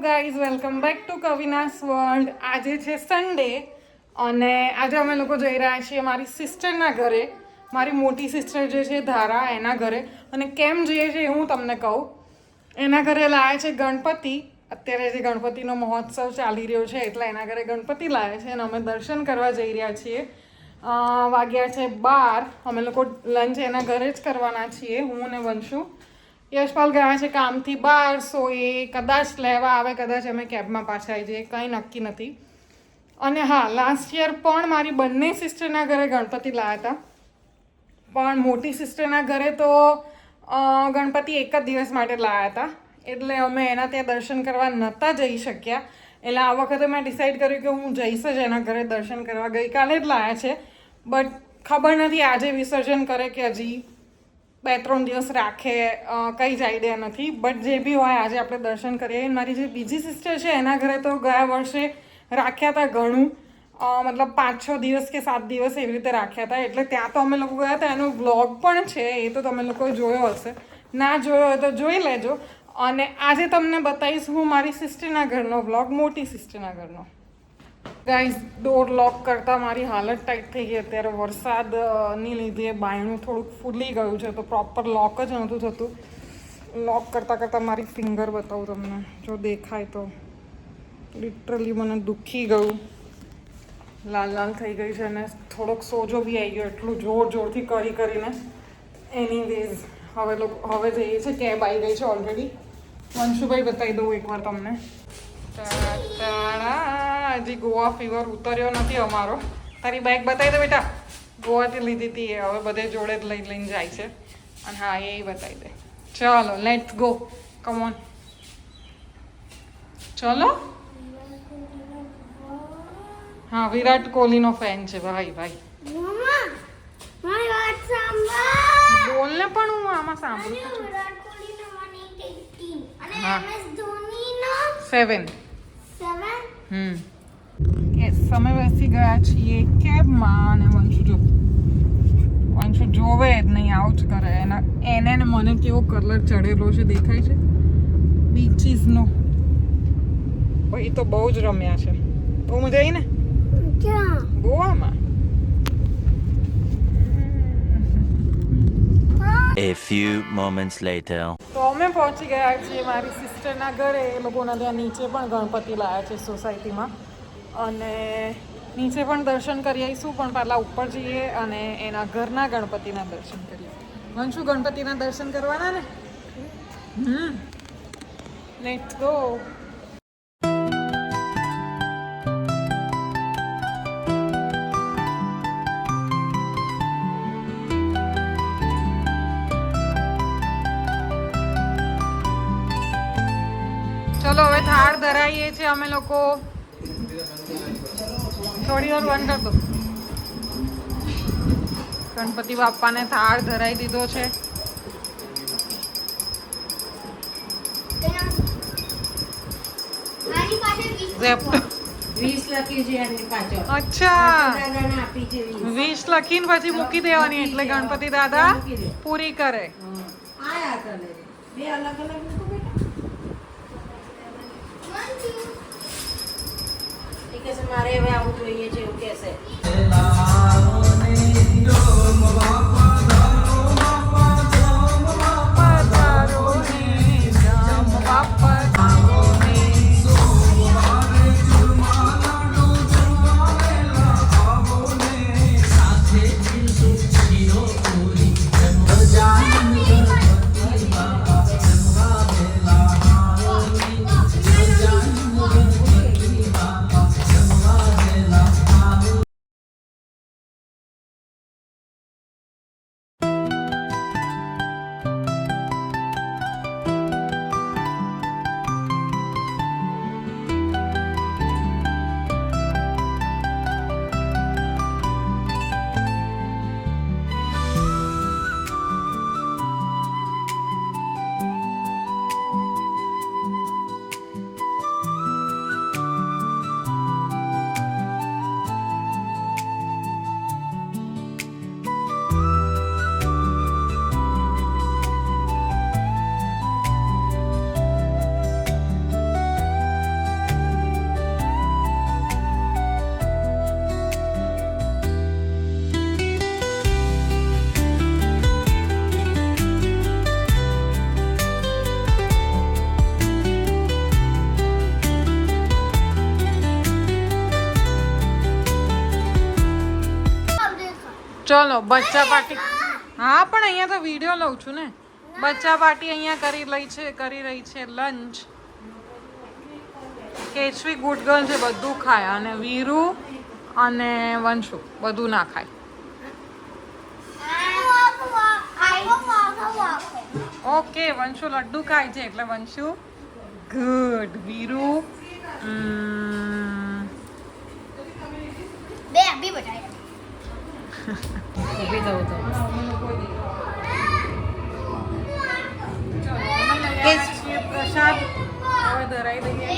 Guys, welcome back to Kavina's world. આજે છે Sunday અને આજે અમે લોકો જઈ રહ્યા છીએ મારી સિસ્ટરના ઘરે. મારી મોટી સિસ્ટર જે છે ધારા, એના ઘરે. અને કેમ જઈએ છીએ હું તમને કહું. એના ઘરે લાવે છે ગણપતિ. અત્યારે જે ગણપતિનો મહોત્સવ ચાલી રહ્યો છે એટલે એના ઘરે ગણપતિ લાવે છે અને અમે દર્શન કરવા જઈ રહ્યા છીએ. વાગ્યા છે 12. અમે લોકો લંચ એના ઘરે જ કરવાના છીએ, હું અને વંશુ. યશપાલ ગયા છે કામથી બહાર, સો એ કદાચ લેવા આવે, કદાચ અમે કેબમાં પાછા આવી જઈએ, કંઈ નક્કી નથી. અને હા, લાસ્ટ યર પણ મારી બંને સિસ્ટરના ઘરે ગણપતિ લાવ્યા હતા, પણ મોટી સિસ્ટરના ઘરે તો ગણપતિ એક જ દિવસ માટે લાવ્યા હતા, એટલે અમે એના ત્યાં દર્શન કરવા નહોતા જઈ શક્યા. એટલે આ વખતે મેં ડિસાઈડ કર્યું કે હું જઈશ જ એના ઘરે દર્શન કરવા. ગઈકાલે જ લાવ્યા છે, બટ ખબર નથી આજે વિસર્જન કરે કે હજી 2-3 દિવસ રાખે, કંઈ જ આઈડિયા નથી. બટ જે બી હોય, આજે આપણે દર્શન કરીએ. મારી જે બીજી સિસ્ટર છે એના ઘરે તો ગયા વર્ષે રાખ્યા હતા ઘણું, મતલબ 5-6 દિવસ કે 7 દિવસ એવી રીતે રાખ્યા હતા. એટલે ત્યાં તો અમે લોકો ગયા હતા, એનો વ્લોગ પણ છે, એ તો તમે લોકોએ જોયો હશે. ના જોયો હોય તો જોઈ લેજો. અને આજે તમને બતાવીશ હું મારી સિસ્ટરના ઘરનો વ્લોગ, મોટી સિસ્ટરના ઘરનો. ગાઈઝ, ડોર લોક કરતાં મારી હાલત ટાઈટ થઈ ગઈ. અત્યારે વરસાદની લીધે બાયણું થોડુંક ફૂલી ગયું છે, તો પ્રોપર લોક જ નહોતું થતું. લોક કરતાં કરતાં મારી ફિંગર બતાવું તમને, જો દેખાય તો. લિટરલી મને દુખી ગયું, લાલ લાલ થઈ ગઈ છે અને થોડોક સોજો બી આવી ગયો, એટલું જોર જોરથી કરીને. એનીવેઝ, હવે જઈએ છીએ, કેબ આવી ગઈ છે ઓલરેડી. વંશુભાઈ બતાવી દઉં એકવાર તમને. હજી ગોવા ફીવર ઉતર્યો નથી અમારો. તારી બાઇક બતાવી દે બેટા, ગોવાથી લીધી હતી એ, હવે બધે જોડે જ લઈને જાય છે. અને હા, એ બતાવી દે. ચલો, લેટ્સ ગો, કમ ઓન, ચલો. હા, વિરાટ કોહલીનો ફેન છે ભાઈ. બોલ ને, પણ હું આમાં સાંભળું. હા, 7. અમે બેસી ગયા છીએ કેબમાં અને વંશુ જોવે જ નહીં, આવું જ કરે. એને મને કેવો કલર ચડેલો છે દેખાય છે, બીચીસનો. એ તો બહુ જ રમ્યા છે. તો મજા આવી ને ગોવામાં. A few moments later. તો અમે પહોંચી ગયા છીએ મારી સિસ્ટરના ઘરે. એ લોકોના ત્યાં નીચે પણ ગણપતિ લાવ્યા છે સોસાયટીમાં, અને નીચે પણ દર્શન કરી આવીશું. પણ પહેલાં ઉપર જઈએ અને એના ઘરના ગણપતિના દર્શન કરીએ. વંશુ, ગણપતિના દર્શન કરવાના ને? Let's go. ચલો, હવે થાળ ધરાઈએ છીએ અમે લોકો. થોડી વાર બંધ કર દો. ગણપતિ બાપાને થાળ ધરાઈ દીધો છે. અચ્છા, 20 લખીને પછી મૂકી દેવાની, એટલે ગણપતિ દાદા પૂરી કરે. મારે હવે આવું જોઈએ છે એવું કહેશે. ચલો બચ્ચા પાર્ટી. હા પણ અહીંયા તો વિડીયો લઉં છું ને. બચ્ચા પાર્ટી અહીંયા કરી રહી છે લંચ. કેશવી ગુડ ગર્લ છે, બધું ખાય, અને વીરુ અને વંશુ બધું ના ખાય. ઓકે, વંશુ લડ્ડુ ખાય છે એટલે વંશુ ગુડ. વીરુ ઊભી થવું તો પ્રસાદ હવે ધરાઈ દઈએ.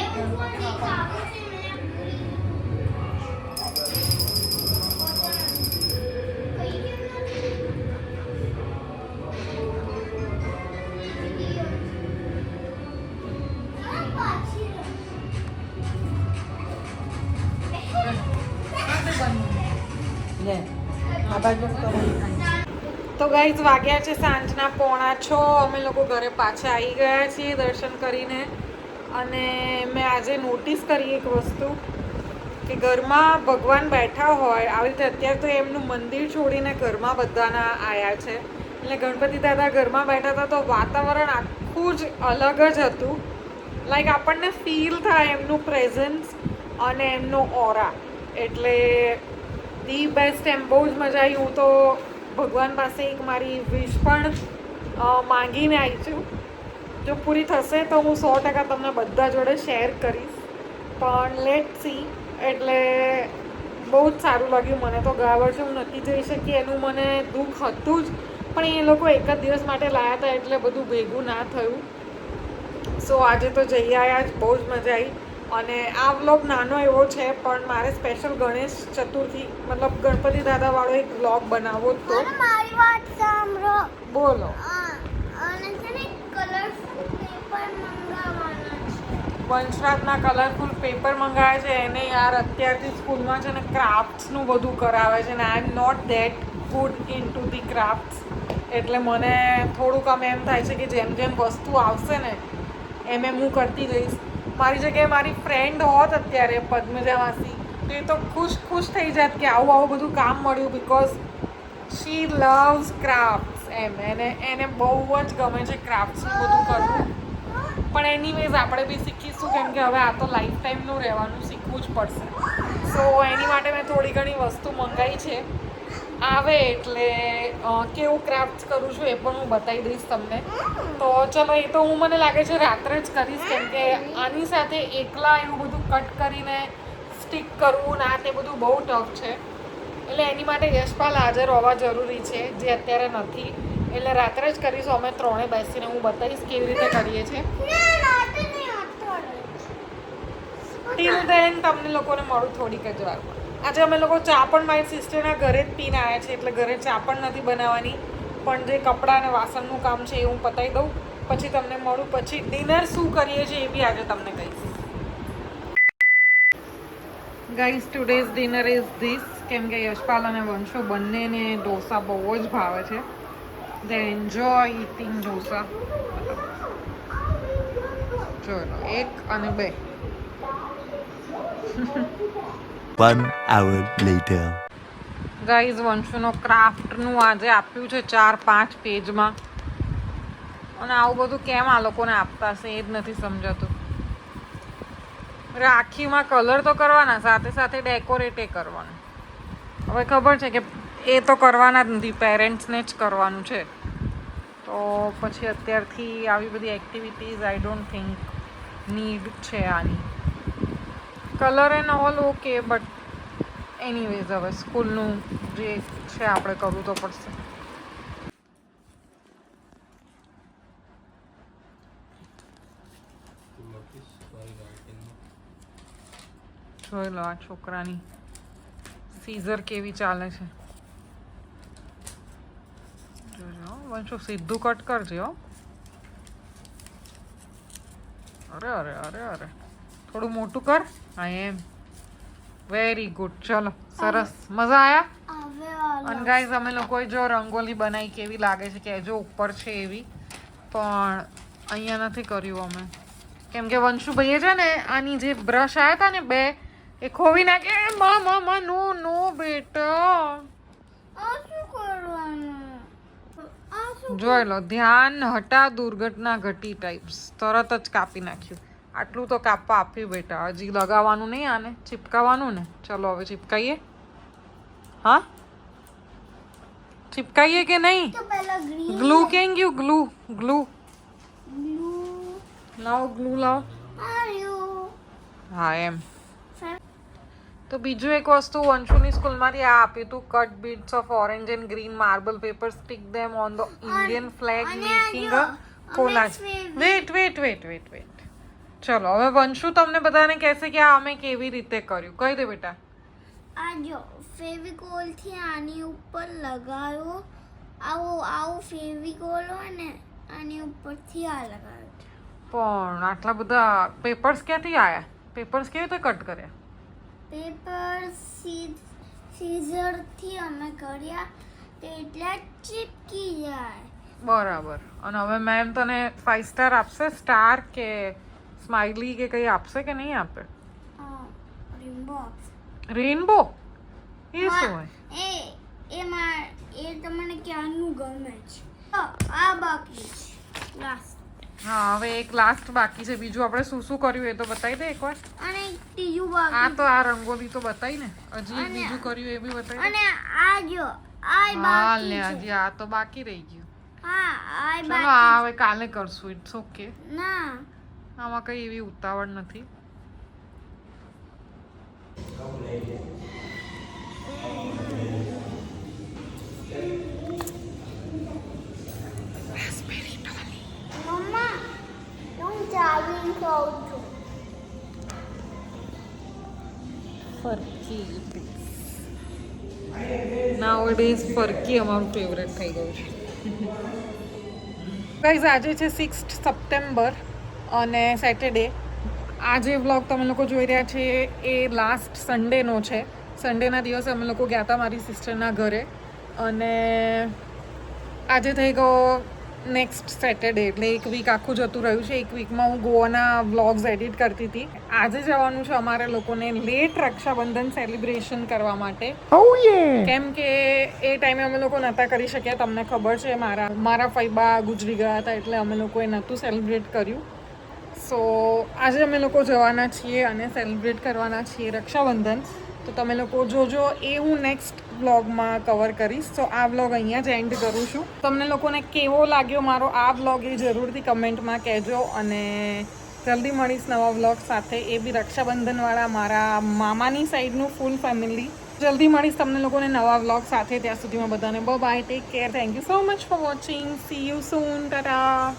લે આ બાજુ તો તો ગાઈઝ વાગ્યા છે સાંજના 5:45. અમે લોકો ઘરે પાછા આવી ગયા છીએ દર્શન કરીને. અને મેં આજે નોટિસ કરી એક વસ્તુ કે ઘરમાં ભગવાન બેઠા હોય આવી રીતે. અત્યારે તો એમનું મંદિર છોડીને ઘરમાં બધાના આવ્યા છે. એટલે ગણપતિ દાદા ઘરમાં બેઠા હતા તો વાતાવરણ આખું જ અલગ જ હતું. લાઈક આપણને ફીલ થાય એમનું પ્રેઝન્સ અને એમનો ઓરા. એટલે ધી બેસ્ટ. એમ બહુ જ મજા આવી. હું તો ભગવાન પાસે એક મારી વિશ પણ માંગીને આવી છું. જો પૂરી થશે તો હું 100% તમને બધા જોડે શેર કરીશ. પણ લેટ સી. એટલે બહુ જ સારું લાગ્યું મને તો. ગયા વર્ષે હું નથી જઈ શકી એનું મને દુઃખ હતું જ, પણ એ લોકો એક જ દિવસ માટે લાવ્યા હતા એટલે બધું ભેગું ના થયું. સો આજે તો જઈ આવ્યા જ. બહુ જ મજા આવી. અને આ વ્લોગ નાનો એવો છે પણ મારે સ્પેશિયલ ગણેશ ચતુર્થી મતલબ ગણપતિ દાદા વાળો એક વ્લોગ બનાવવો જ તો. મારી વાત સાંભળો. બોલો. અને છે ને કલરફુલ પેપર મંગાવવાના છે. વંશરાજના કલરફુલ પેપર મંગાવે છે એને. યાર અત્યારથી સ્કૂલમાં છે ને ક્રાફ્ટ્સનું બધું કરાવે છે ને I am not that good in to the crafts. એટલે મને થોડુંક આમ એમ થાય છે કે જેમ જેમ વસ્તુ આવશે ને એમ હું કરતી જઈશ. મારી જગ્યાએ મારી ફ્રેન્ડ હોત અત્યારે પદ્મજા માસી તો એ તો ખુશ થઈ જાત કે આવું બધું કામ મળ્યું. Because she loves crafts. એને બહુ જ ગમે છે ક્રાફ્ટ્સનું બધું કરવું. પણ એનીવેઝ આપણે બી શીખીશું કેમ કે હવે આ તો લાઈફ ટાઈમનું રહેવાનું શીખવું જ પડશે. સો એની માટે મેં થોડી ઘણી વસ્તુ મંગાવી છે. આવે એટલે કેવું ક્રાફ્ટ કરું છું એ પણ હું બતાવી દઈશ તમને. તો ચલો એ તો હું મને લાગે છે રાત્રે જ કરીશ કેમ કે આની સાથે એકલા એવું બધું કટ કરીને સ્ટીક કરવું ના તે બધું બહુ ટફ છે. એટલે એની માટે યશપાલ હાજર હોવા જરૂરી છે જે અત્યારે નથી. એટલે રાત્રે જ કરીશું અમે ત્રણે બેસીને. હું બતાવીશ કેવી રીતે કરીએ છીએ. ટીલ દેન તમને લોકોને મળું થોડીક જ વારમાં. આજે અમે લોકો ચા પણ મારી સિસ્ટરના ઘરે જ પીને આવ્યા છે એટલે ઘરે ચા પણ નથી બનાવવાની. પણ જે કપડાં અને વાસણનું કામ છે એ હું પતાવી દઉં પછી તમને મળું. પછી ડિનર શું કરીએ છીએ એ બી આજે તમને કહીશ. Guys today's dinner is this. કેમ કે યશપાલ અને વંશો બંનેને ઢોસા બહુ જ ભાવે છે. દે એન્જોય ઇટિંગ ઢોસા. ચલો 1 અને 2. 1 hour later. ગાઈઝ વંશુનો ક્રાફ્ટનું આજે આપ્યું છે 4-5 પેજમાં. અને આવું બધું કેમ આ લોકોને આપતા હશે એ જ નથી સમજાતું. રાખીમાં કલર તો કરવાના સાથે સાથે ડેકોરેટ એ કરવાનું. હવે ખબર છે કે એ તો કરવાના જ નથી, પેરેન્ટ્સને જ કરવાનું છે. તો પછી અત્યારથી આવી બધી activities I don't think need છે આની. Colour and all okay but anyways હવે સ્કૂલનું જે છે આપણે કરવું તો પડશે. જોઈ લો આ છોકરાની સીઝર કેવી ચાલે છે. જોજો વંશુ સીધું કટ કરજે હો. અરે અરે અરે અરે થોડું મોટું કર. હા એમ વેરી ગુડ. ચલો સરસ. મજા આયા. અને ગાઈઝ અમે લોકોએ જો રંગોલી બનાવી કેવી લાગે છે કહેજો. ઉપર છે એવી પણ અહીંયા નથી કર્યું અમે કેમ કે વંશુભાઈએ છે ને આની જે બ્રશ આવ્યા હતા ને 2 એ ખોવી નાખે. નો બેટા જોઈ લો, ધ્યાન હટા દુર્ઘટના ઘટી ટાઈપ્સ, તરત જ કાપી નાખ્યું. આટલું તો કાપવા આપ્યું બેટા, હજી લગાવવાનું નહીં, આને ચિપકાવવાનું ને. ચલો હવે ચિપકાઈએ. હા ચિપકાઈએ કે નહીં? તો પહેલા ગ્રીન ગ્લુ કેમ ગયું? ગ્લુ ગ્લુ બ્લુ લાવો, ગ્લુ લાવો. આર્યું હા એમ. તો બીજું એક વસ્તુ વંશુની સ્કૂલમાંથી આ આપ્યું હતું, cut bits of orange and green marble paper, stick them on the Indian flag making a collage. Wait wait wait wait wait ચલો હવે વંશુ તમને બધાને કહેશે કે આ અમે કેવી રીતે કર્યું. કહી દે બેટા. આ જો ફેવિકોલ થી આની ઉપર લગાવ્યો, આવું ફેવિકોલ હોય ને આની ઉપરથી આ લગાવ્યો. પણ આટલા બધા પેપર્સ ક્યાંથી આયા? પેપર્સ કેવી રીતે કટ કર્યા? પેપર સીઝર થી અમે કર્યા તે એટલે ચીપકી જાય. બરાબર. અને હવે મેમ તને 5 સ્ટાર આપશે? સ્ટાર કે સ્માઇલી કે કંઈ આપશે કે નહીં આપે? રેનબો રેનબો એ શું હોય? એ તમને ક્યાંનું ગમે છે. આ બાકી છે લાસ્ટ. હા હવે એક લાસ્ટ બાકી છે. બીજું આપણે શું શું કર્યું એ તો બતાવી દે એકવાર. અને એક ત્રીજું આ બાકી તો આ રંગોલી તો બતાવી ને. હજી એક બીજું કર્યું એ બી બતાવી દે. અને આ જો આ હા બાકી લે છે. હજી આ તો બાકી રહી ગયું. હા આ ચલો બાકી આ હવે કાલે કરશું. It's okay. ના આમાં કઈ એવી ઉતાવળ નથી. મમ્મા હું ચાવીને ખાઉં છું. ફરકી નાઉએડેઝ ફરકી અમારું ફેવરેટ થઈ ગયું છે. ગાઈઝ આજે છે 6th સપ્ટેમ્બર અને સેટરડે. આ જે વ્લોગ તમે લોકો જોઈ રહ્યા છે એ લાસ્ટ સન્ડેનો છે. સન્ડેના દિવસે અમે લોકો ગયા હતા મારી સિસ્ટરના ઘરે અને આજે થઈ ગયો નેક્સ્ટ સેટરડે, એટલે એક વીક આખું જતું રહ્યું છે. એક વીકમાં હું ગોવાના વ્લોગ્સ એડિટ કરતી હતી. આજે જવાનું છે અમારે લોકોને લેટ રક્ષાબંધન સેલિબ્રેશન કરવા માટે. કેમ કે એ ટાઈમે અમે લોકો નહોતા કરી શક્યા. તમને ખબર છે મારા ફઈબા ગુજરી ગયા હતા એટલે અમે લોકોએ નહોતું સેલિબ્રેટ કર્યું. સો આજે અમે લોકો જવાના છીએ અને સેલિબ્રેટ કરવાના છીએ રક્ષાબંધન. તો તમે લોકો જોજો, એ હું નેક્સ્ટ વ્લોગમાં કવર કરીશ. તો આ વ્લોગ અહીંયા જ એન્ડ કરું છું. તમને લોકોને કેવો લાગ્યો મારો આ વ્લોગ એ જરૂરથી કમેન્ટમાં કહેજો અને જલ્દી મળીશ નવા વ્લોગ સાથે, એ બી રક્ષાબંધનવાળા મારા મામાની સાઈડનું ફૂલ ફેમિલી. જલ્દી મળીશ તમને લોકોને નવા વ્લોગ સાથે. ત્યાં સુધીમાં બધાને bye, take care, thank you so much for watching, see you soon, Tata.